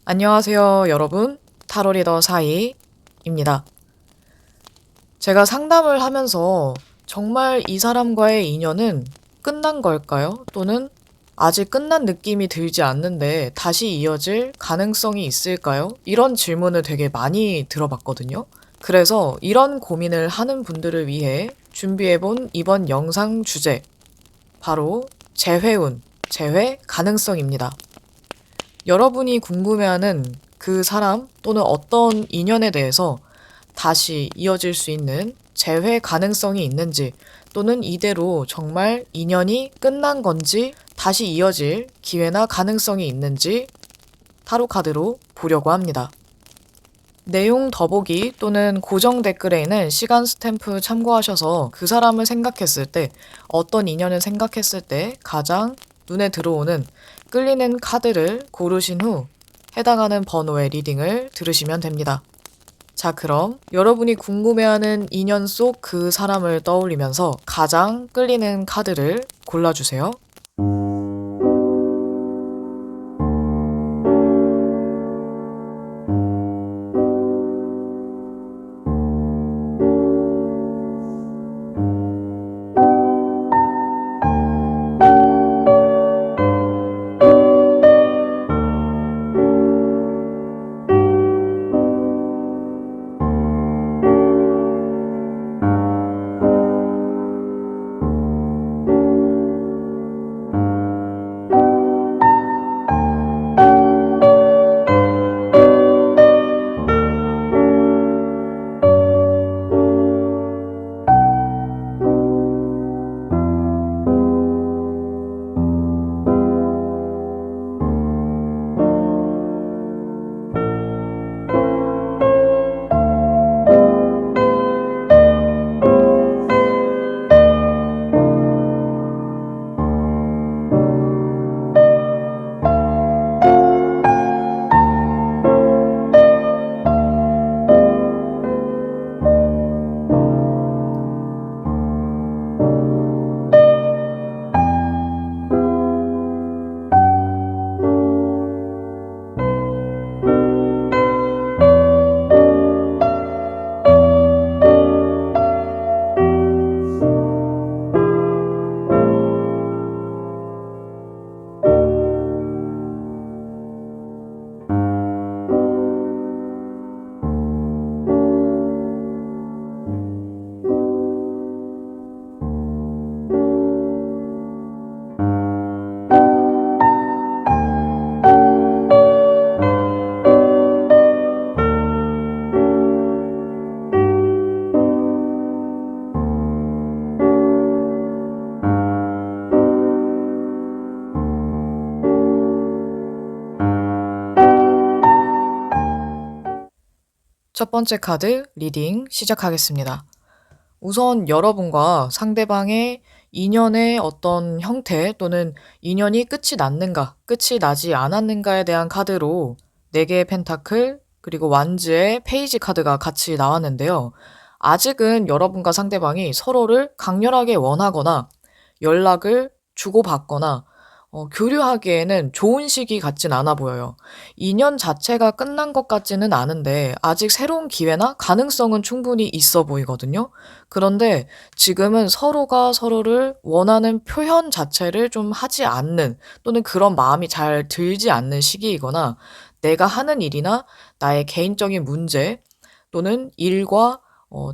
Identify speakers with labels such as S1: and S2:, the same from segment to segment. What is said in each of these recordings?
S1: 안녕하세요, 여러분. 타로 리더 사이입니다. 제가 상담을 하면서 정말 이 사람과의 인연은 끝난 걸까요? 또는 아직 끝난 느낌이 들지 않는데 다시 이어질 가능성이 있을까요? 이런 질문을 되게 많이 들어봤거든요. 그래서 이런 고민을 하는 분들을 위해 준비해본 이번 영상 주제, 바로 재회운, 재회 가능성입니다. 여러분이 궁금해하는 그 사람 또는 어떤 인연에 대해서 다시 이어질 수 있는 재회 가능성이 있는지, 또는 이대로 정말 인연이 끝난 건지 다시 이어질 기회나 가능성이 있는지 타로 카드로 보려고 합니다. 내용 더보기 또는 고정 댓글에는 시간 스탬프 참고하셔서 그 사람을 생각했을 때, 어떤 인연을 생각했을 때 가장 눈에 들어오는 끌리는 카드를 고르신 후 해당하는 번호의 리딩을 들으시면 됩니다. 자, 그럼 여러분이 궁금해하는 인연 속 그 사람을 떠올리면서 가장 끌리는 카드를 골라주세요. 첫 번째 카드 리딩 시작하겠습니다. 우선 여러분과 상대방의 인연의 어떤 형태 또는 인연이 끝이 났는가, 끝이 나지 않았는가에 대한 카드로 4개의 펜타클, 그리고 완즈의 페이지 카드가 같이 나왔는데요. 아직은 여러분과 상대방이 서로를 강렬하게 원하거나 연락을 주고받거나 교류하기에는 좋은 시기 같진 않아 보여요. 인연 자체가 끝난 것 같지는 않은데 아직 새로운 기회나 가능성은 충분히 있어 보이거든요. 그런데 지금은 서로가 서로를 원하는 표현 자체를 좀 하지 않는, 또는 그런 마음이 잘 들지 않는 시기이거나, 내가 하는 일이나 나의 개인적인 문제 또는 일과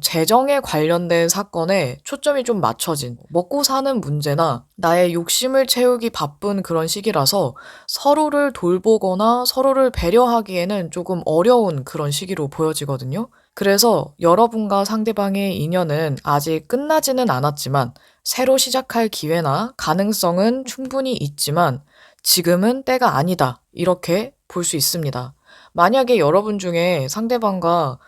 S1: 재정에 관련된 사건에 초점이 좀 맞춰진, 먹고 사는 문제나 나의 욕심을 채우기 바쁜 그런 시기라서 서로를 돌보거나 서로를 배려하기에는 조금 어려운 그런 시기로 보여지거든요. 그래서 여러분과 상대방의 인연은 아직 끝나지는 않았지만 새로 시작할 기회나 가능성은 충분히 있지만 지금은 때가 아니다, 이렇게 볼 수 있습니다. 만약에 여러분 중에 상대방과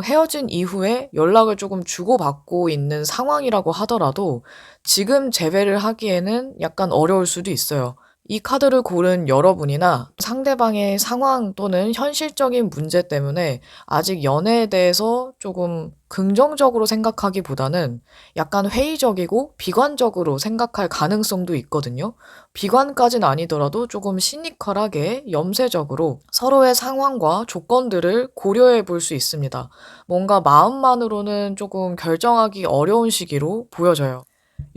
S1: 헤어진 이후에 연락을 조금 주고받고 있는 상황이라고 하더라도 지금 재회를 하기에는 약간 어려울 수도 있어요. 이 카드를 고른 여러분이나 상대방의 상황 또는 현실적인 문제 때문에 아직 연애에 대해서 조금 긍정적으로 생각하기보다는 약간 회의적이고 비관적으로 생각할 가능성도 있거든요. 비관까지는 아니더라도 조금 시니컬하게 염세적으로 서로의 상황과 조건들을 고려해 볼 수 있습니다. 뭔가 마음만으로는 조금 결정하기 어려운 시기로 보여져요.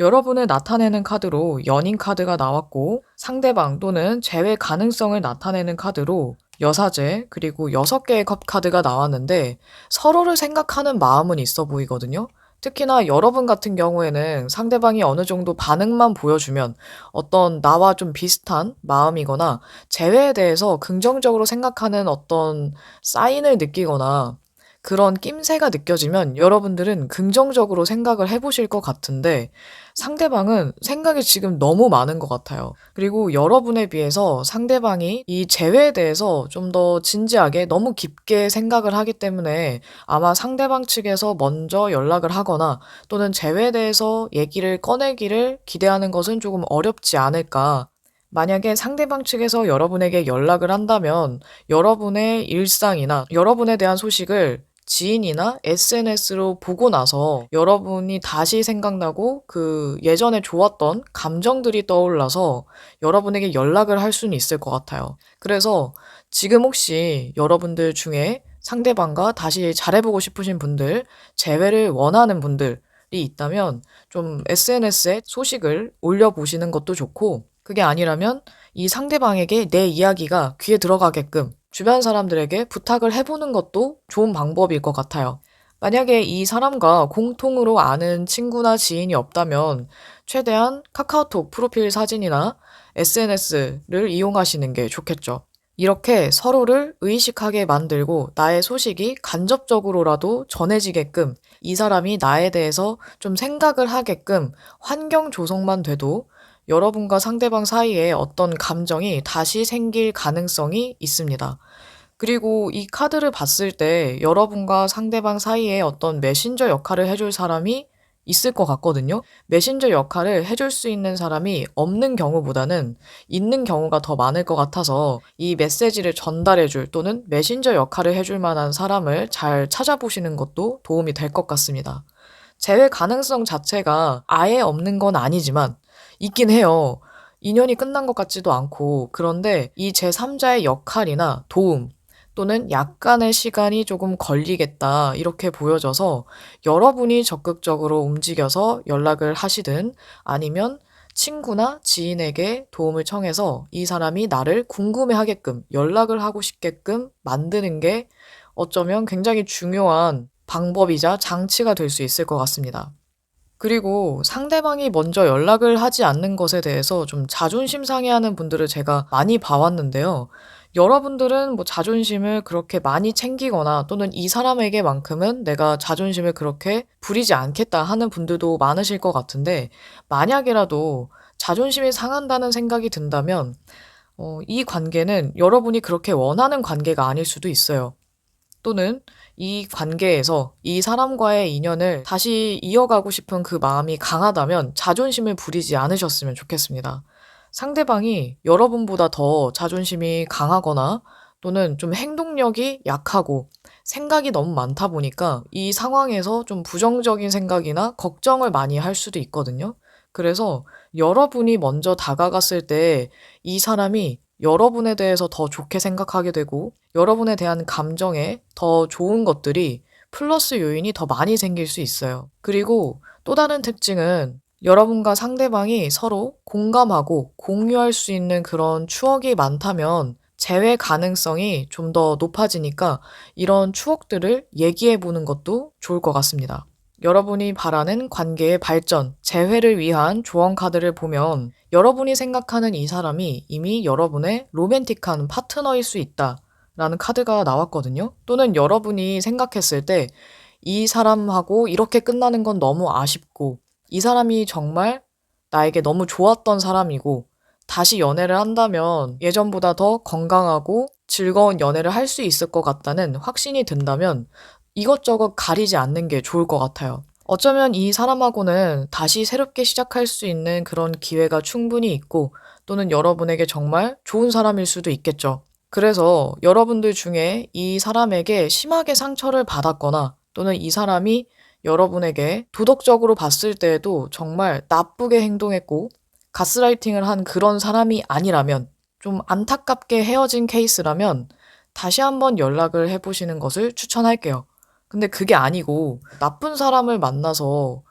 S1: 여러분을 나타내는 카드로 연인 카드가 나왔고, 상대방 또는 재회 가능성을 나타내는 카드로 여사제 그리고 6개의 컵 카드가 나왔는데, 서로를 생각하는 마음은 있어 보이거든요. 특히나 여러분 같은 경우에는 상대방이 어느 정도 반응만 보여주면 어떤 나와 좀 비슷한 마음이거나 재회에 대해서 긍정적으로 생각하는 어떤 사인을 느끼거나 그런 낌새가 느껴지면 여러분들은 긍정적으로 생각을 해보실 것 같은데, 상대방은 생각이 지금 너무 많은 것 같아요. 그리고 여러분에 비해서 상대방이 이 재회에 대해서 좀 더 진지하게 너무 깊게 생각을 하기 때문에 아마 상대방 측에서 먼저 연락을 하거나 또는 재회에 대해서 얘기를 꺼내기를 기대하는 것은 조금 어렵지 않을까. 만약에 상대방 측에서 여러분에게 연락을 한다면 여러분의 일상이나 여러분에 대한 소식을 지인이나 SNS로 보고 나서 여러분이 다시 생각나고 그 예전에 좋았던 감정들이 떠올라서 여러분에게 연락을 할 수는 있을 것 같아요. 그래서 지금 혹시 여러분들 중에 상대방과 다시 잘해보고 싶으신 분들, 재회를 원하는 분들이 있다면 좀 SNS에 소식을 올려보시는 것도 좋고, 그게 아니라면 이 상대방에게 내 이야기가 귀에 들어가게끔 주변 사람들에게 부탁을 해보는 것도 좋은 방법일 것 같아요. 만약에 이 사람과 공통으로 아는 친구나 지인이 없다면 최대한 카카오톡 프로필 사진이나 SNS를 이용하시는 게 좋겠죠. 이렇게 서로를 의식하게 만들고 나의 소식이 간접적으로라도 전해지게끔 이 사람이 나에 대해서 좀 생각을 하게끔 환경 조성만 돼도 여러분과 상대방 사이에 어떤 감정이 다시 생길 가능성이 있습니다. 그리고 이 카드를 봤을 때 여러분과 상대방 사이에 어떤 메신저 역할을 해줄 사람이 있을 것 같거든요. 메신저 역할을 해줄 수 있는 사람이 없는 경우보다는 있는 경우가 더 많을 것 같아서 이 메시지를 전달해줄 또는 메신저 역할을 해줄 만한 사람을 잘 찾아보시는 것도 도움이 될 것 같습니다. 재회 가능성 자체가 아예 없는 건 아니지만 있긴 해요. 인연이 끝난 것 같지도 않고, 그런데 이 제3자의 역할이나 도움 또는 약간의 시간이 조금 걸리겠다 이렇게 보여져서 여러분이 적극적으로 움직여서 연락을 하시든 아니면 친구나 지인에게 도움을 청해서 이 사람이 나를 궁금해하게끔 연락을 하고 싶게끔 만드는 게 어쩌면 굉장히 중요한 방법이자 장치가 될 수 있을 것 같습니다. 그리고 상대방이 먼저 연락을 하지 않는 것에 대해서 좀 자존심 상해하는 분들을 제가 많이 봐왔는데요. 여러분들은 뭐 자존심을 그렇게 많이 챙기거나 또는 이 사람에게만큼은 내가 자존심을 그렇게 부리지 않겠다 하는 분들도 많으실 것 같은데, 만약이라도 자존심이 상한다는 생각이 든다면 이 관계는 여러분이 그렇게 원하는 관계가 아닐 수도 있어요. 또는 이 관계에서 이 사람과의 인연을 다시 이어가고 싶은 그 마음이 강하다면 자존심을 부리지 않으셨으면 좋겠습니다. 상대방이 여러분보다 더 자존심이 강하거나 또는 좀 행동력이 약하고 생각이 너무 많다 보니까 이 상황에서 좀 부정적인 생각이나 걱정을 많이 할 수도 있거든요. 그래서 여러분이 먼저 다가갔을 때 이 사람이 여러분에 대해서 더 좋게 생각하게 되고 여러분에 대한 감정에 더 좋은 것들이 플러스 요인이 더 많이 생길 수 있어요. 그리고 또 다른 특징은 여러분과 상대방이 서로 공감하고 공유할 수 있는 그런 추억이 많다면 재회 가능성이 좀 더 높아지니까 이런 추억들을 얘기해 보는 것도 좋을 것 같습니다. 여러분이 바라는 관계의 발전, 재회를 위한 조언 카드를 보면 여러분이 생각하는 이 사람이 이미 여러분의 로맨틱한 파트너일 수 있다 라는 카드가 나왔거든요. 또는 여러분이 생각했을 때 이 사람하고 이렇게 끝나는 건 너무 아쉽고 이 사람이 정말 나에게 너무 좋았던 사람이고 다시 연애를 한다면 예전보다 더 건강하고 즐거운 연애를 할 수 있을 것 같다는 확신이 든다면 이것저것 가리지 않는 게 좋을 것 같아요. 어쩌면 이 사람하고는 다시 새롭게 시작할 수 있는 그런 기회가 충분히 있고 또는 여러분에게 정말 좋은 사람일 수도 있겠죠. 그래서 여러분들 중에 이 사람에게 심하게 상처를 받았거나 또는 이 사람이 여러분에게 도덕적으로 봤을 때에도 정말 나쁘게 행동했고 가스라이팅을 한 그런 사람이 아니라면, 좀 안타깝게 헤어진 케이스라면 다시 한번 연락을 해보시는 것을 추천할게요. 근데 그게 아니고 나쁜 사람을 만나서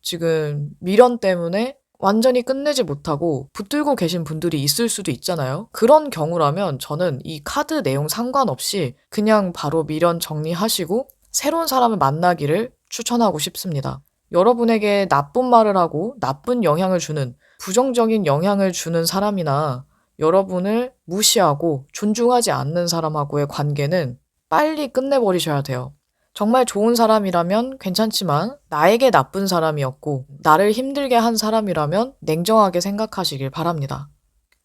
S1: 지금 미련 때문에 완전히 끝내지 못하고 붙들고 계신 분들이 있을 수도 있잖아요. 그런 경우라면 저는 이 카드 내용 상관없이 그냥 바로 미련 정리하시고 새로운 사람을 만나기를 추천하고 싶습니다. 여러분에게 나쁜 말을 하고 나쁜 영향을 주는, 부정적인 영향을 주는 사람이나 여러분을 무시하고 존중하지 않는 사람하고의 관계는 빨리 끝내버리셔야 돼요. 정말 좋은 사람이라면 괜찮지만 나에게 나쁜 사람이었고 나를 힘들게 한 사람이라면 냉정하게 생각하시길 바랍니다.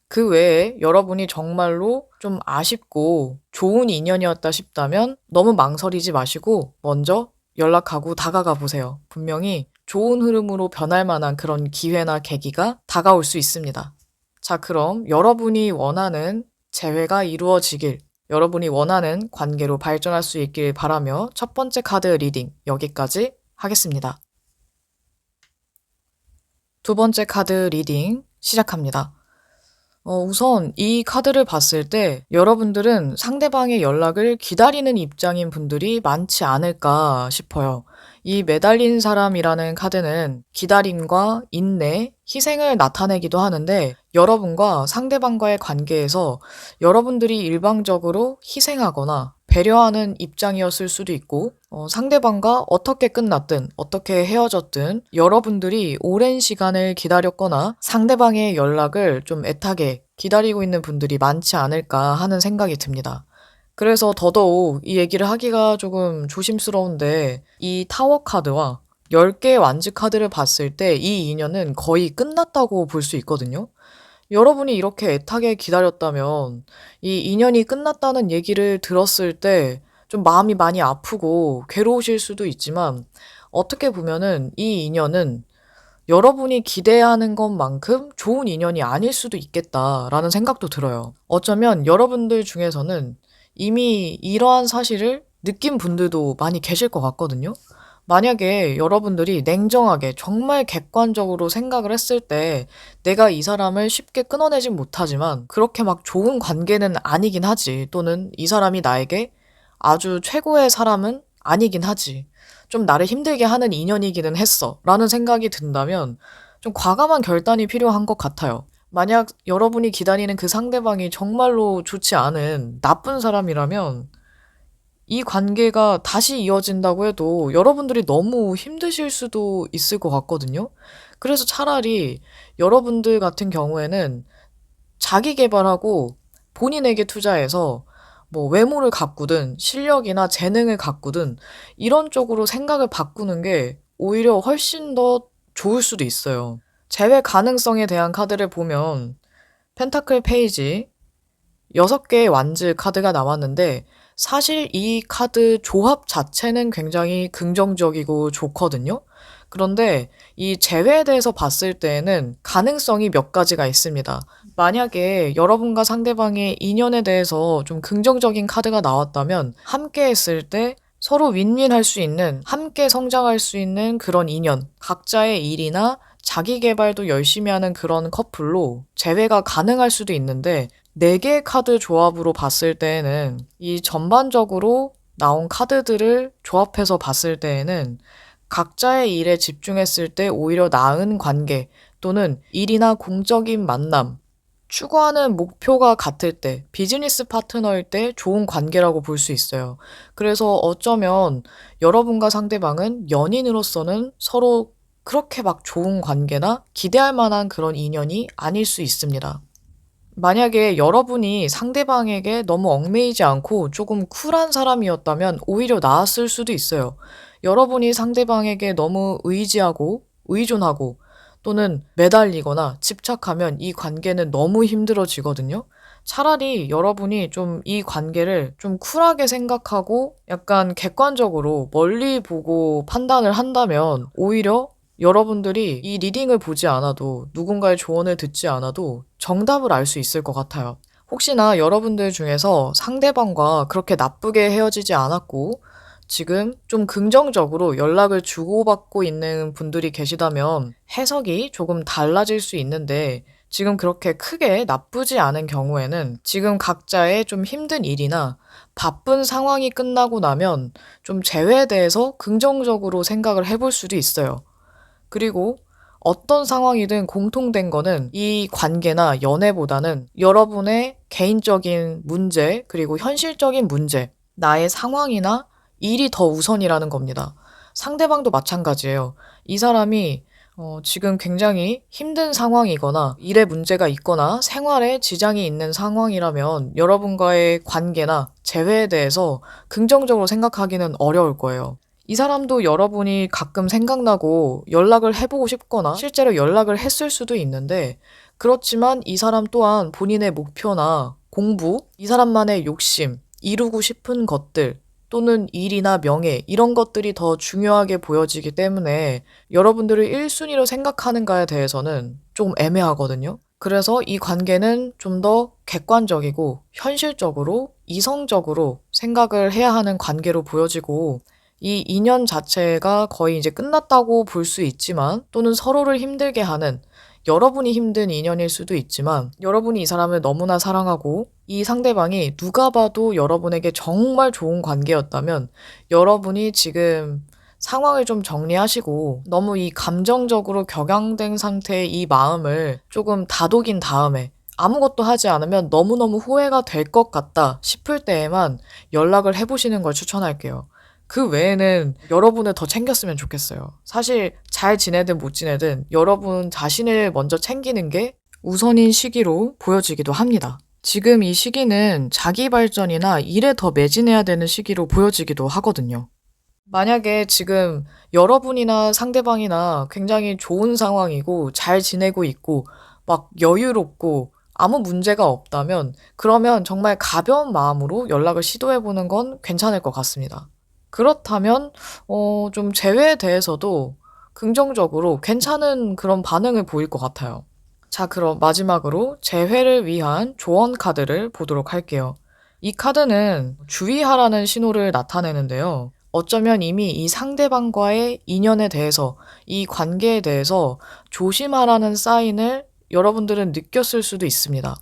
S1: 그 외에 여러분이 정말로 좀 아쉽고 좋은 인연이었다 싶다면 너무 망설이지 마시고 먼저 연락하고 다가가 보세요. 분명히 좋은 흐름으로 변할 만한 그런 기회나 계기가 다가올 수 있습니다. 자, 그럼 여러분이 원하는 재회가 이루어지길, 여러분이 원하는 관계로 발전할 수 있길 바라며 첫 번째 카드 리딩 여기까지 하겠습니다. 두 번째 카드 리딩 시작합니다. 우선 이 카드를 봤을 때 여러분들은 상대방의 연락을 기다리는 입장인 분들이 많지 않을까 싶어요. 이 매달린 사람이라는 카드는 기다림과 인내, 희생을 나타내기도 하는데 여러분과 상대방과의 관계에서 여러분들이 일방적으로 희생하거나 배려하는 입장이었을 수도 있고 상대방과 어떻게 끝났든 어떻게 헤어졌든 여러분들이 오랜 시간을 기다렸거나 상대방의 연락을 좀 애타게 기다리고 있는 분들이 많지 않을까 하는 생각이 듭니다. 그래서 더더욱 이 얘기를 하기가 조금 조심스러운데 이 타워 카드와 10개의 완즈 카드를 봤을 때 이 인연은 거의 끝났다고 볼 수 있거든요. 여러분이 이렇게 애타게 기다렸다면 이 인연이 끝났다는 얘기를 들었을 때 좀 마음이 많이 아프고 괴로우실 수도 있지만 어떻게 보면은 이 인연은 여러분이 기대하는 것만큼 좋은 인연이 아닐 수도 있겠다라는 생각도 들어요. 어쩌면 여러분들 중에서는 이미 이러한 사실을 느낀 분들도 많이 계실 것 같거든요. 만약에 여러분들이 냉정하게 정말 객관적으로 생각을 했을 때 내가 이 사람을 쉽게 끊어내진 못하지만 그렇게 막 좋은 관계는 아니긴 하지, 또는 이 사람이 나에게 아주 최고의 사람은 아니긴 하지, 좀 나를 힘들게 하는 인연이기는 했어 라는 생각이 든다면 좀 과감한 결단이 필요한 것 같아요. 만약 여러분이 기다리는 그 상대방이 정말로 좋지 않은 나쁜 사람이라면 이 관계가 다시 이어진다고 해도 여러분들이 너무 힘드실 수도 있을 것 같거든요. 그래서 차라리 여러분들 같은 경우에는 자기 개발하고 본인에게 투자해서 뭐 외모를 가꾸든 실력이나 재능을 가꾸든 이런 쪽으로 생각을 바꾸는 게 오히려 훨씬 더 좋을 수도 있어요. 재회 가능성에 대한 카드를 보면 펜타클 페이지 6개의 완즈 카드가 나왔는데 사실 이 카드 조합 자체는 굉장히 긍정적이고 좋거든요. 그런데 이 재회에 대해서 봤을 때에는 가능성이 몇 가지가 있습니다. 만약에 여러분과 상대방의 인연에 대해서 좀 긍정적인 카드가 나왔다면 함께 했을 때 서로 윈윈할 수 있는, 함께 성장할 수 있는 그런 인연, 각자의 일이나 자기 개발도 열심히 하는 그런 커플로 재회가 가능할 수도 있는데 4개의 카드 조합으로 봤을 때에는 이 전반적으로 나온 카드들을 조합해서 봤을 때에는 각자의 일에 집중했을 때 오히려 나은 관계 또는 일이나 공적인 만남, 추구하는 목표가 같을 때, 비즈니스 파트너일 때 좋은 관계라고 볼 수 있어요. 그래서 어쩌면 여러분과 상대방은 연인으로서는 서로 그렇게 막 좋은 관계나 기대할 만한 그런 인연이 아닐 수 있습니다. 만약에 여러분이 상대방에게 너무 얽매이지 않고 조금 쿨한 사람이었다면 오히려 나았을 수도 있어요. 여러분이 상대방에게 너무 의지하고 의존하고 또는 매달리거나 집착하면 이 관계는 너무 힘들어지거든요. 차라리 여러분이 좀 이 관계를 좀 쿨하게 생각하고 약간 객관적으로 멀리 보고 판단을 한다면 오히려 여러분들이 이 리딩을 보지 않아도 누군가의 조언을 듣지 않아도 정답을 알 수 있을 것 같아요. 혹시나 여러분들 중에서 상대방과 그렇게 나쁘게 헤어지지 않았고 지금 좀 긍정적으로 연락을 주고받고 있는 분들이 계시다면 해석이 조금 달라질 수 있는데 지금 그렇게 크게 나쁘지 않은 경우에는 지금 각자의 좀 힘든 일이나 바쁜 상황이 끝나고 나면 좀 재회에 대해서 긍정적으로 생각을 해볼 수도 있어요. 그리고 어떤 상황이든 공통된 거는 이 관계나 연애보다는 여러분의 개인적인 문제, 그리고 현실적인 문제, 나의 상황이나 일이 더 우선이라는 겁니다. 상대방도 마찬가지예요. 이 사람이 지금 굉장히 힘든 상황이거나 일에 문제가 있거나 생활에 지장이 있는 상황이라면 여러분과의 관계나 재회에 대해서 긍정적으로 생각하기는 어려울 거예요. 이 사람도 여러분이 가끔 생각나고 연락을 해보고 싶거나 실제로 연락을 했을 수도 있는데 그렇지만 이 사람 또한 본인의 목표나 공부, 이 사람만의 욕심, 이루고 싶은 것들 또는 일이나 명예 이런 것들이 더 중요하게 보여지기 때문에 여러분들을 1순위로 생각하는가에 대해서는 조금 애매하거든요. 그래서 이 관계는 좀 더 객관적이고 현실적으로 이성적으로 생각을 해야 하는 관계로 보여지고 이 인연 자체가 거의 이제 끝났다고 볼 수 있지만 또는 서로를 힘들게 하는 여러분이 힘든 인연일 수도 있지만 여러분이 이 사람을 너무나 사랑하고 이 상대방이 누가 봐도 여러분에게 정말 좋은 관계였다면 여러분이 지금 상황을 좀 정리하시고 너무 이 감정적으로 격양된 상태의 이 마음을 조금 다독인 다음에 아무것도 하지 않으면 너무너무 후회가 될 것 같다 싶을 때에만 연락을 해보시는 걸 추천할게요. 그 외에는 여러분을 더 챙겼으면 좋겠어요. 사실 잘 지내든 못 지내든 여러분 자신을 먼저 챙기는 게 우선인 시기로 보여지기도 합니다. 지금 이 시기는 자기 발전이나 일에 더 매진해야 되는 시기로 보여지기도 하거든요. 만약에 지금 여러분이나 상대방이나 굉장히 좋은 상황이고 잘 지내고 있고 막 여유롭고 아무 문제가 없다면 그러면 정말 가벼운 마음으로 연락을 시도해보는 건 괜찮을 것 같습니다. 그렇다면 좀 재회에 대해서도 긍정적으로 괜찮은 그런 반응을 보일 것 같아요. 자, 그럼 마지막으로 재회를 위한 조언 카드를 보도록 할게요. 이 카드는 주의하라는 신호를 나타내는데요. 어쩌면 이미 이 상대방과의 인연에 대해서, 이 관계에 대해서 조심하라는 사인을 여러분들은 느꼈을 수도 있습니다.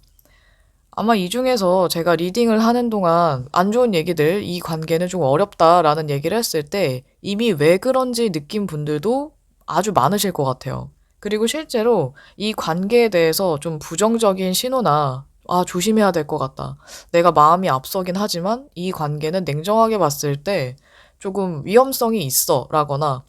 S1: 아마 이 중에서 제가 리딩을 하는 동안 안 좋은 얘기들, 이 관계는 좀 어렵다라는 얘기를 했을 때 이미 왜 그런지 느낀 분들도 아주 많으실 것 같아요. 그리고 실제로 이 관계에 대해서 좀 부정적인 신호나 조심해야 될 것 같다. 내가 마음이 앞서긴 하지만 이 관계는 냉정하게 봤을 때 조금 위험성이 있어 라거나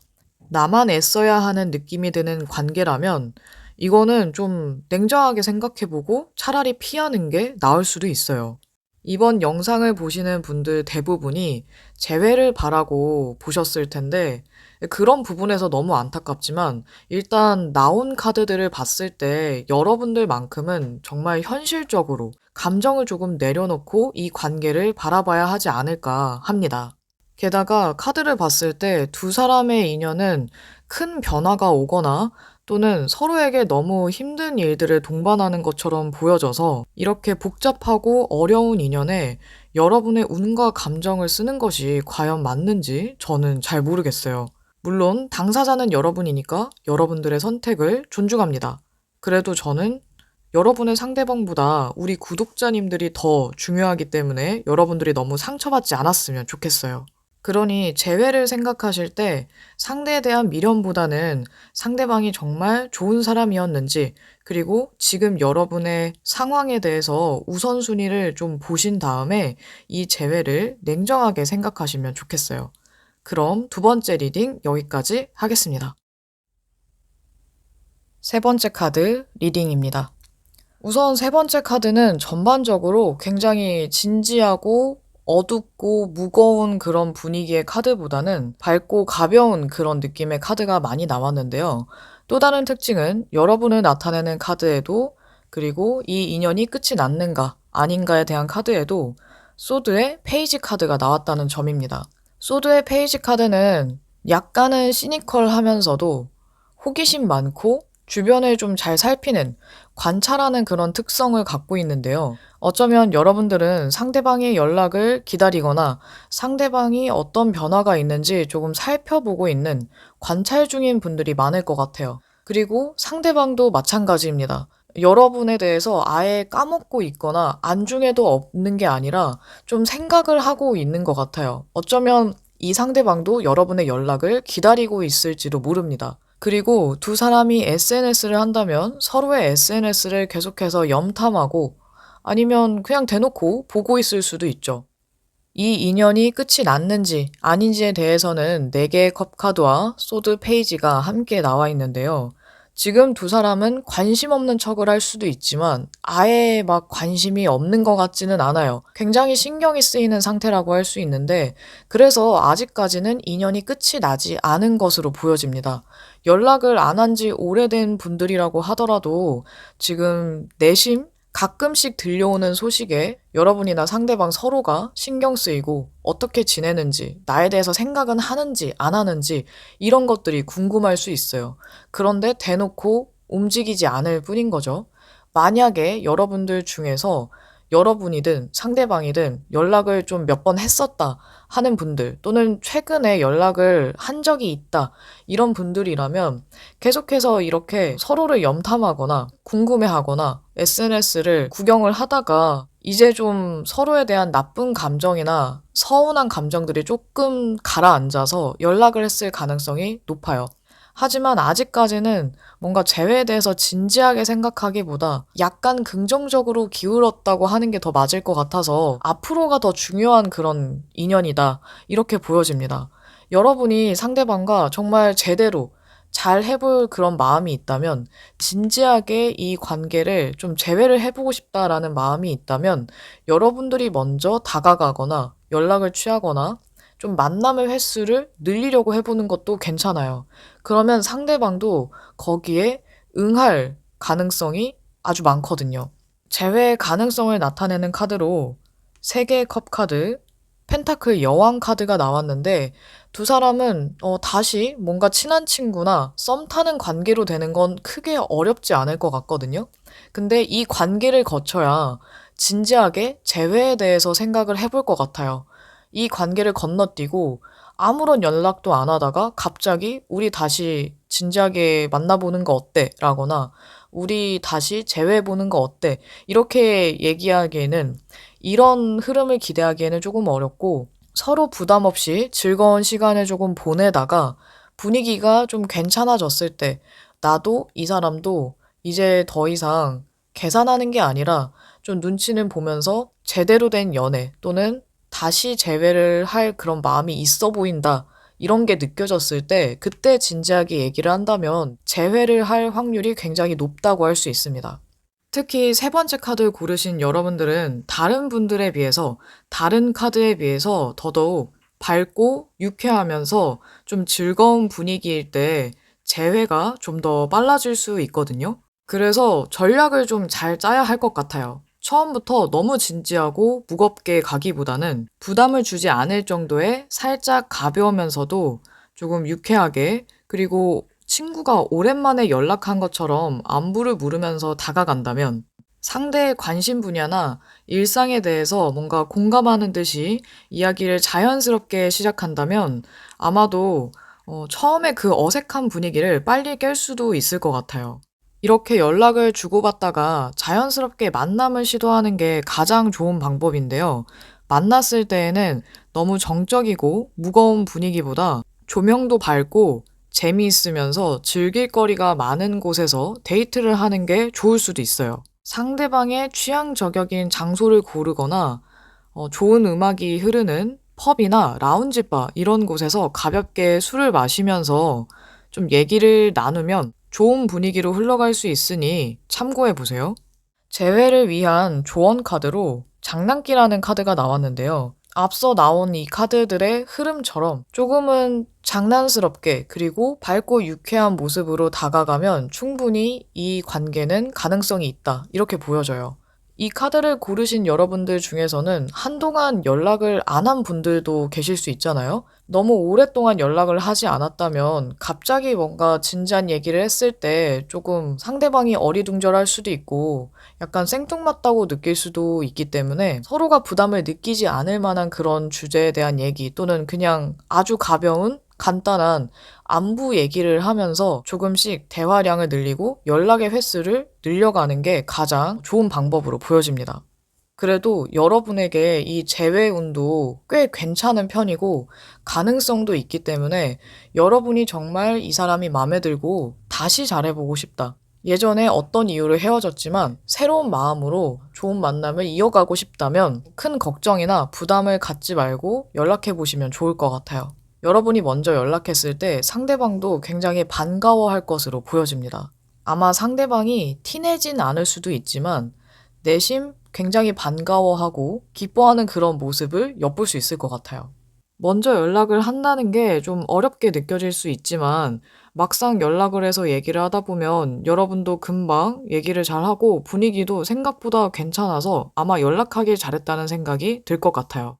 S1: 나만 애써야 하는 느낌이 드는 관계라면 이거는 좀 냉정하게 생각해보고 차라리 피하는 게 나을 수도 있어요. 이번 영상을 보시는 분들 대부분이 재회를 바라고 보셨을 텐데 그런 부분에서 너무 안타깝지만 일단 나온 카드들을 봤을 때 여러분들만큼은 정말 현실적으로 감정을 조금 내려놓고 이 관계를 바라봐야 하지 않을까 합니다. 게다가 카드를 봤을 때 두 사람의 인연은 큰 변화가 오거나 또는 서로에게 너무 힘든 일들을 동반하는 것처럼 보여져서 이렇게 복잡하고 어려운 인연에 여러분의 운과 감정을 쓰는 것이 과연 맞는지 저는 잘 모르겠어요. 물론 당사자는 여러분이니까 여러분들의 선택을 존중합니다. 그래도 저는 여러분의 상대방보다 우리 구독자님들이 더 중요하기 때문에 여러분들이 너무 상처받지 않았으면 좋겠어요. 그러니 재회를 생각하실 때 상대에 대한 미련보다는 상대방이 정말 좋은 사람이었는지 그리고 지금 여러분의 상황에 대해서 우선순위를 좀 보신 다음에 이 재회를 냉정하게 생각하시면 좋겠어요. 그럼 두 번째 리딩 여기까지 하겠습니다. 세 번째 카드 리딩입니다. 우선 세 번째 카드는 전반적으로 굉장히 진지하고 어둡고 무거운 그런 분위기의 카드보다는 밝고 가벼운 그런 느낌의 카드가 많이 나왔는데요. 또 다른 특징은 여러분을 나타내는 카드에도 그리고 이 인연이 끝이 났는가 아닌가에 대한 카드에도 소드의 페이지 카드가 나왔다는 점입니다. 소드의 페이지 카드는 약간은 시니컬하면서도 호기심 많고 주변을 좀 잘 살피는, 관찰하는 그런 특성을 갖고 있는데요. 어쩌면 여러분들은 상대방의 연락을 기다리거나 상대방이 어떤 변화가 있는지 조금 살펴보고 있는 관찰 중인 분들이 많을 것 같아요. 그리고 상대방도 마찬가지입니다. 여러분에 대해서 아예 까먹고 있거나 안중에도 없는 게 아니라 좀 생각을 하고 있는 것 같아요. 어쩌면 이 상대방도 여러분의 연락을 기다리고 있을지도 모릅니다. 그리고 두 사람이 SNS를 한다면 서로의 SNS를 계속해서 염탐하고 아니면 그냥 대놓고 보고 있을 수도 있죠. 이 인연이 끝이 났는지 아닌지에 대해서는 4개의 컵카드와 소드 페이지가 함께 나와 있는데요. 지금 두 사람은 관심 없는 척을 할 수도 있지만 아예 막 관심이 없는 것 같지는 않아요. 굉장히 신경이 쓰이는 상태라고 할 수 있는데 그래서 아직까지는 인연이 끝이 나지 않은 것으로 보여집니다. 연락을 안 한 지 오래된 분들이라고 하더라도 지금 내심 가끔씩 들려오는 소식에 여러분이나 상대방 서로가 신경 쓰이고 어떻게 지내는지, 나에 대해서 생각은 하는지 안 하는지 이런 것들이 궁금할 수 있어요. 그런데 대놓고 움직이지 않을 뿐인 거죠. 만약에 여러분들 중에서 여러분이든 상대방이든 연락을 좀 몇 번 했었다 하는 분들 또는 최근에 연락을 한 적이 있다 이런 분들이라면 계속해서 이렇게 서로를 염탐하거나 궁금해하거나 SNS를 구경을 하다가 이제 좀 서로에 대한 나쁜 감정이나 서운한 감정들이 조금 가라앉아서 연락을 했을 가능성이 높아요. 하지만 아직까지는 뭔가 재회에 대해서 진지하게 생각하기보다 약간 긍정적으로 기울었다고 하는 게 더 맞을 것 같아서 앞으로가 더 중요한 그런 인연이다. 이렇게 보여집니다. 여러분이 상대방과 정말 제대로 잘 해볼 그런 마음이 있다면, 진지하게 이 관계를 좀 재회를 해보고 싶다라는 마음이 있다면, 여러분들이 먼저 다가가거나 연락을 취하거나 좀 만남의 횟수를 늘리려고 해보는 것도 괜찮아요. 그러면 상대방도 거기에 응할 가능성이 아주 많거든요. 재회의 가능성을 나타내는 카드로 3개의 컵 카드, 펜타클 여왕 카드가 나왔는데 두 사람은 다시 뭔가 친한 친구나 썸 타는 관계로 되는 건 크게 어렵지 않을 것 같거든요. 근데 이 관계를 거쳐야 진지하게 재회에 대해서 생각을 해볼 것 같아요. 이 관계를 건너뛰고 아무런 연락도 안 하다가 갑자기 우리 다시 진지하게 만나보는 거 어때? 라거나 우리 다시 재회해보는 거 어때? 이렇게 얘기하기에는 이런 흐름을 기대하기에는 조금 어렵고 서로 부담 없이 즐거운 시간을 조금 보내다가 분위기가 좀 괜찮아졌을 때 나도 이 사람도 이제 더 이상 계산하는 게 아니라 좀 눈치는 보면서 제대로 된 연애 또는 다시 재회를 할 그런 마음이 있어 보인다. 이런 게 느껴졌을 때 그때 진지하게 얘기를 한다면 재회를 할 확률이 굉장히 높다고 할 수 있습니다. 특히 3번째 카드 고르신 여러분들은 다른 분들에 비해서 다른 카드에 비해서 더더욱 밝고 유쾌하면서 좀 즐거운 분위기일 때 재회가 좀 더 빨라질 수 있거든요. 그래서 전략을 좀 잘 짜야 할 것 같아요. 처음부터 너무 진지하고 무겁게 가기보다는 부담을 주지 않을 정도의 살짝 가벼우면서도 조금 유쾌하게, 그리고 친구가 오랜만에 연락한 것처럼 안부를 물으면서 다가간다면 상대의 관심 분야나 일상에 대해서 뭔가 공감하는 듯이 이야기를 자연스럽게 시작한다면 아마도 처음에 그 어색한 분위기를 빨리 깰 수도 있을 것 같아요. 이렇게 연락을 주고받다가 자연스럽게 만남을 시도하는 게 가장 좋은 방법인데요. 만났을 때에는 너무 정적이고 무거운 분위기보다 조명도 밝고 재미있으면서 즐길 거리가 많은 곳에서 데이트를 하는 게 좋을 수도 있어요. 상대방의 취향 저격인 장소를 고르거나 좋은 음악이 흐르는 펍이나 라운지바 이런 곳에서 가볍게 술을 마시면서 좀 얘기를 나누면 좋은 분위기로 흘러갈 수 있으니 참고해 보세요. 재회를 위한 조언 카드로 장난기라는 카드가 나왔는데요. 앞서 나온 이 카드들의 흐름처럼 조금은 장난스럽게 그리고 밝고 유쾌한 모습으로 다가가면 충분히 이 관계는 가능성이 있다. 이렇게 보여져요. 이 카드를 고르신 여러분들 중에서는 한동안 연락을 안 한 분들도 계실 수 있잖아요. 너무 오랫동안 연락을 하지 않았다면 갑자기 뭔가 진지한 얘기를 했을 때 조금 상대방이 어리둥절할 수도 있고 약간 생뚱맞다고 느낄 수도 있기 때문에 서로가 부담을 느끼지 않을 만한 그런 주제에 대한 얘기 또는 그냥 아주 가벼운 간단한 안부 얘기를 하면서 조금씩 대화량을 늘리고 연락의 횟수를 늘려가는 게 가장 좋은 방법으로 보여집니다. 그래도 여러분에게 이 재회운도 꽤 괜찮은 편이고 가능성도 있기 때문에 여러분이 정말 이 사람이 마음에 들고 다시 잘해보고 싶다. 예전에 어떤 이유로 헤어졌지만 새로운 마음으로 좋은 만남을 이어가고 싶다면 큰 걱정이나 부담을 갖지 말고 연락해보시면 좋을 것 같아요. 여러분이 먼저 연락했을 때 상대방도 굉장히 반가워할 것으로 보여집니다. 아마 상대방이 티내진 않을 수도 있지만 내심 굉장히 반가워하고 기뻐하는 그런 모습을 엿볼 수 있을 것 같아요. 먼저 연락을 한다는 게 좀 어렵게 느껴질 수 있지만 막상 연락을 해서 얘기를 하다 보면 여러분도 금방 얘기를 잘하고 분위기도 생각보다 괜찮아서 아마 연락하길 잘했다는 생각이 들 것 같아요.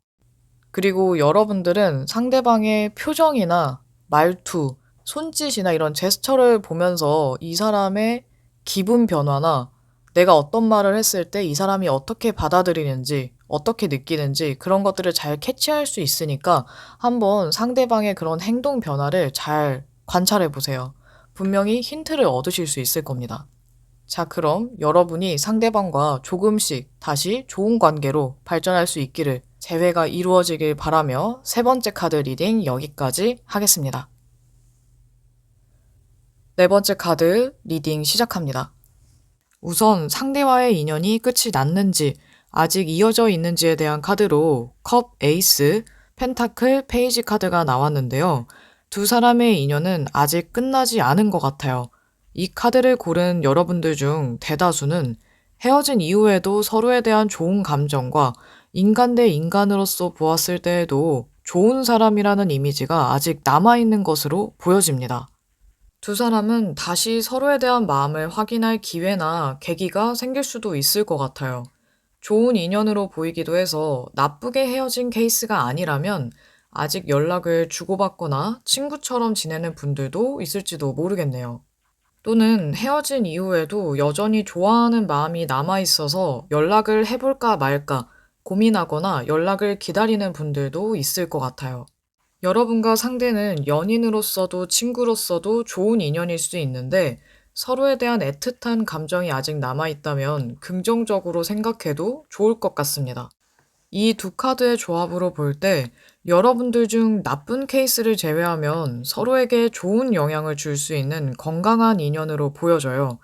S1: 그리고 여러분들은 상대방의 표정이나 말투, 손짓이나 이런 제스처를 보면서 이 사람의 기분 변화나 내가 어떤 말을 했을 때 이 사람이 어떻게 받아들이는지, 어떻게 느끼는지 그런 것들을 잘 캐치할 수 있으니까 한번 상대방의 그런 행동 변화를 잘 관찰해 보세요. 분명히 힌트를 얻으실 수 있을 겁니다. 자, 그럼 여러분이 상대방과 조금씩 다시 좋은 관계로 발전할 수 있기를 재회가 이루어지길 바라며 세 번째 카드 리딩 여기까지 하겠습니다. 네 번째 카드 리딩 시작합니다. 우선 상대와의 인연이 끝이 났는지 아직 이어져 있는지에 대한 카드로 컵, 에이스, 펜타클, 페이지 카드가 나왔는데요. 두 사람의 인연은 아직 끝나지 않은 것 같아요. 이 카드를 고른 여러분들 중 대다수는 헤어진 이후에도 서로에 대한 좋은 감정과 인간 대 인간으로서 보았을 때에도 좋은 사람이라는 이미지가 아직 남아있는 것으로 보여집니다. 두 사람은 다시 서로에 대한 마음을 확인할 기회나 계기가 생길 수도 있을 것 같아요. 좋은 인연으로 보이기도 해서 나쁘게 헤어진 케이스가 아니라면 아직 연락을 주고받거나 친구처럼 지내는 분들도 있을지도 모르겠네요. 또는 헤어진 이후에도 여전히 좋아하는 마음이 남아있어서 연락을 해볼까 말까 고민하거나 연락을 기다리는 분들도 있을 것 같아요. 여러분과 상대는 연인으로서도 친구로서도 좋은 인연일 수 있는데 서로에 대한 애틋한 감정이 아직 남아있다면 긍정적으로 생각해도 좋을 것 같습니다. 이 두 카드의 조합으로 볼 때 여러분들 중 나쁜 케이스를 제외하면 서로에게 좋은 영향을 줄 수 있는 건강한 인연으로 보여져요.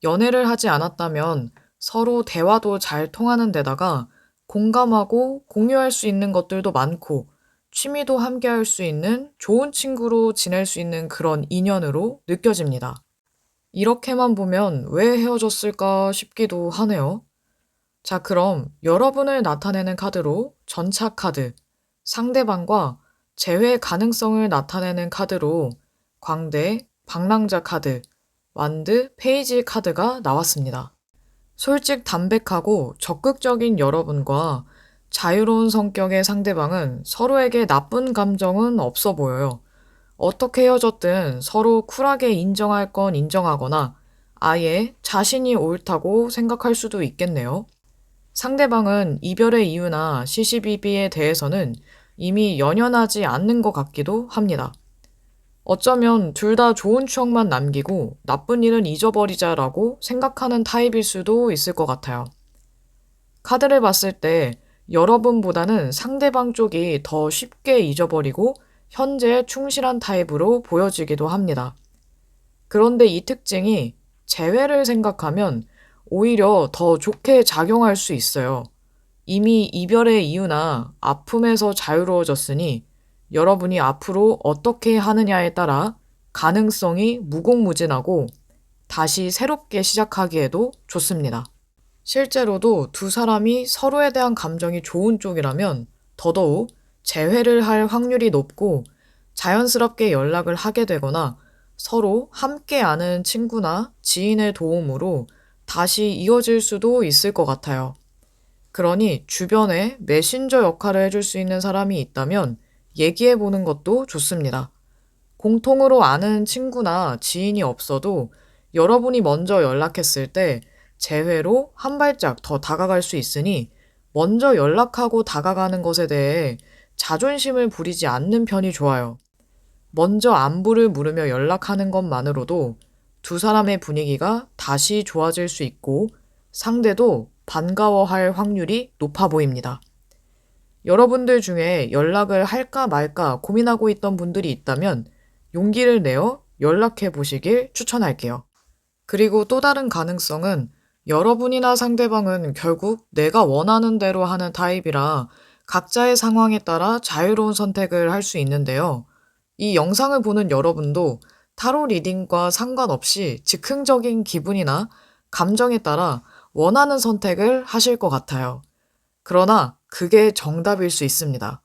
S1: 연애를 하지 않았다면 서로 대화도 잘 통하는 데다가 공감하고 공유할 수 있는 것들도 많고 취미도 함께 할 수 있는 좋은 친구로 지낼 수 있는 그런 인연으로 느껴집니다. 이렇게만 보면 왜 헤어졌을까 싶기도 하네요. 자, 그럼 여러분을 나타내는 카드로 전차 카드, 상대방과 재회 가능성을 나타내는 카드로 광대, 방랑자 카드, 완드, 페이지 카드가 나왔습니다. 솔직 담백하고 적극적인 여러분과 자유로운 성격의 상대방은 서로에게 나쁜 감정은 없어 보여요. 어떻게 헤어졌든 서로 쿨하게 인정할 건 인정하거나 아예 자신이 옳다고 생각할 수도 있겠네요. 상대방은 이별의 이유나 시시비비에 대해서는 이미 연연하지 않는 것 같기도 합니다. 어쩌면 둘 다 좋은 추억만 남기고 나쁜 일은 잊어버리자라고 생각하는 타입일 수도 있을 것 같아요. 카드를 봤을 때 여러분보다는 상대방 쪽이 더 쉽게 잊어버리고 현재에 충실한 타입으로 보여지기도 합니다. 그런데 이 특징이 재회를 생각하면 오히려 더 좋게 작용할 수 있어요. 이미 이별의 이유나 아픔에서 자유로워졌으니 여러분이 앞으로 어떻게 하느냐에 따라 가능성이 무궁무진하고 다시 새롭게 시작하기에도 좋습니다. 실제로도 두 사람이 서로에 대한 감정이 좋은 쪽이라면 더더욱 재회를 할 확률이 높고 자연스럽게 연락을 하게 되거나 서로 함께 아는 친구나 지인의 도움으로 다시 이어질 수도 있을 것 같아요. 그러니 주변에 메신저 역할을 해줄 수 있는 사람이 있다면 얘기해 보는 것도 좋습니다. 공통으로 아는 친구나 지인이 없어도 여러분이 먼저 연락했을 때 재회로 한 발짝 더 다가갈 수 있으니 먼저 연락하고 다가가는 것에 대해 자존심을 부리지 않는 편이 좋아요. 먼저 안부를 물으며 연락하는 것만으로도 두 사람의 분위기가 다시 좋아질 수 있고 상대도 반가워할 확률이 높아 보입니다. 여러분들 중에 연락을 할까 말까 고민하고 있던 분들이 있다면 용기를 내어 연락해 보시길 추천할게요. 그리고 또 다른 가능성은 여러분이나 상대방은 결국 내가 원하는 대로 하는 타입이라 각자의 상황에 따라 자유로운 선택을 할 수 있는데요. 이 영상을 보는 여러분도 타로 리딩과 상관없이 즉흥적인 기분이나 감정에 따라 원하는 선택을 하실 것 같아요. 그러나 그게 정답일 수 있습니다.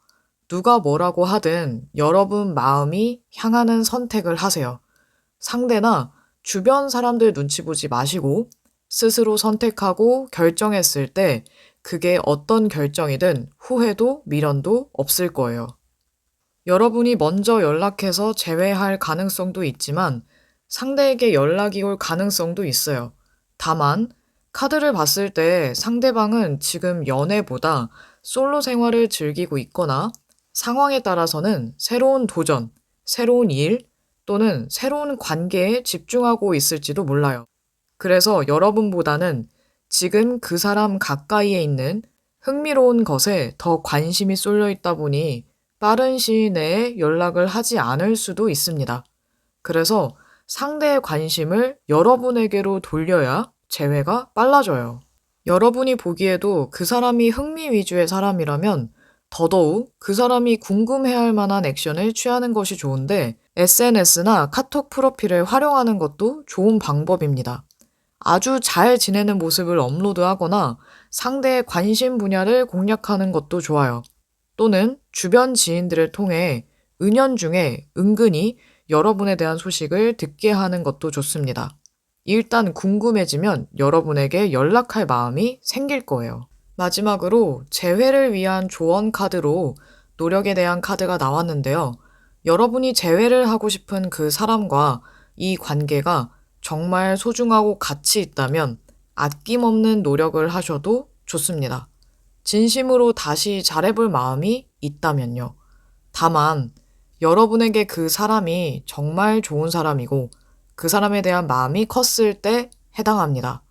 S1: 누가 뭐라고 하든 여러분 마음이 향하는 선택을 하세요. 상대나 주변 사람들 눈치 보지 마시고 스스로 선택하고 결정했을 때 그게 어떤 결정이든 후회도 미련도 없을 거예요. 여러분이 먼저 연락해서 재회할 가능성도 있지만 상대에게 연락이 올 가능성도 있어요. 다만 카드를 봤을 때 상대방은 지금 연애보다 솔로 생활을 즐기고 있거나 상황에 따라서는 새로운 도전, 새로운 일 또는 새로운 관계에 집중하고 있을지도 몰라요. 그래서 여러분보다는 지금 그 사람 가까이에 있는 흥미로운 것에 더 관심이 쏠려 있다 보니 빠른 시일 내에 연락을 하지 않을 수도 있습니다. 그래서 상대의 관심을 여러분에게로 돌려야 재회가 빨라져요. 여러분이 보기에도 그 사람이 흥미 위주의 사람이라면 더더욱 그 사람이 궁금해할 만한 액션을 취하는 것이 좋은데 SNS나 카톡 프로필을 활용하는 것도 좋은 방법입니다. 아주 잘 지내는 모습을 업로드하거나 상대의 관심 분야를 공략하는 것도 좋아요. 또는 주변 지인들을 통해 은연중에 은근히 여러분에 대한 소식을 듣게 하는 것도 좋습니다. 일단 궁금해지면 여러분에게 연락할 마음이 생길 거예요. 마지막으로 재회를 위한 조언 카드로 노력에 대한 카드가 나왔는데요. 여러분이 재회를 하고 싶은 그 사람과 이 관계가 정말 소중하고 가치 있다면 아낌없는 노력을 하셔도 좋습니다. 진심으로 다시 잘해볼 마음이 있다면요. 다만 여러분에게 그 사람이 정말 좋은 사람이고 그 사람에 대한 마음이 컸을 때 해당합니다.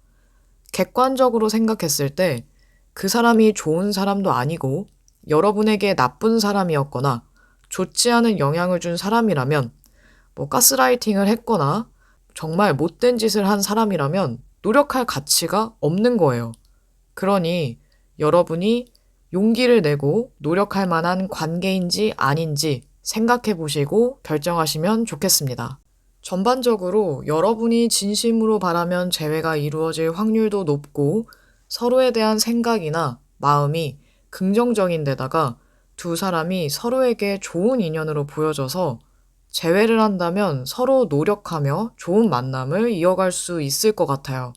S1: 객관적으로 생각했을 때 그 사람이 좋은 사람도 아니고 여러분에게 나쁜 사람이었거나 좋지 않은 영향을 준 사람이라면 가스라이팅을 했거나 정말 못된 짓을 한 사람이라면 노력할 가치가 없는 거예요. 그러니 여러분이 용기를 내고 노력할 만한 관계인지 아닌지 생각해 보시고 결정하시면 좋겠습니다. 전반적으로 여러분이 진심으로 바라면 재회가 이루어질 확률도 높고 서로에 대한 생각이나 마음이 긍정적인 데다가 두 사람이 서로에게 좋은 인연으로 보여져서 재회를 한다면 서로 노력하며 좋은 만남을 이어갈 수 있을 것 같아요.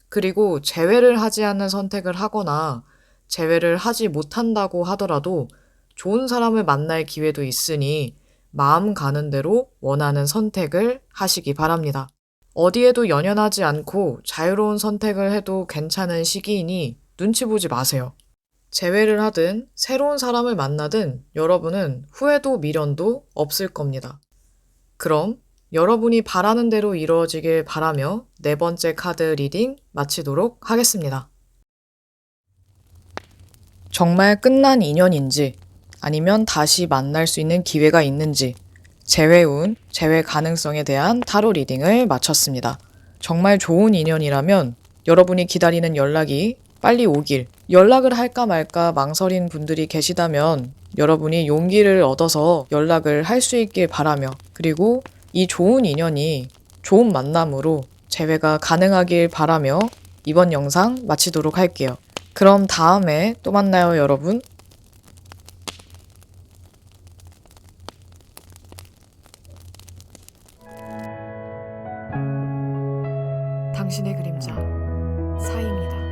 S1: 그리고 재회를 하지 않는 선택을 하거나 재회를 하지 못한다고 하더라도 좋은 사람을 만날 기회도 있으니 마음 가는 대로 원하는 선택을 하시기 바랍니다. 어디에도 연연하지 않고 자유로운 선택을 해도 괜찮은 시기이니 눈치 보지 마세요. 재회를 하든 새로운 사람을 만나든 여러분은 후회도 미련도 없을 겁니다. 그럼 여러분이 바라는 대로 이루어지길 바라며 네 번째 카드 리딩 마치도록 하겠습니다. 정말 끝난 인연인지 아니면 다시 만날 수 있는 기회가 있는지 재회운, 재회 가능성에 대한 타로 리딩을 마쳤습니다. 정말 좋은 인연이라면 여러분이 기다리는 연락이 빨리 오길, 연락을 할까 말까 망설인 분들이 계시다면 여러분이 용기를 얻어서 연락을 할 수 있길 바라며 그리고 이 좋은 인연이 좋은 만남으로 재회가 가능하길 바라며 이번 영상 마치도록 할게요. 그럼 다음에 또 만나요, 여러분. 당신의 그림자 사이입니다.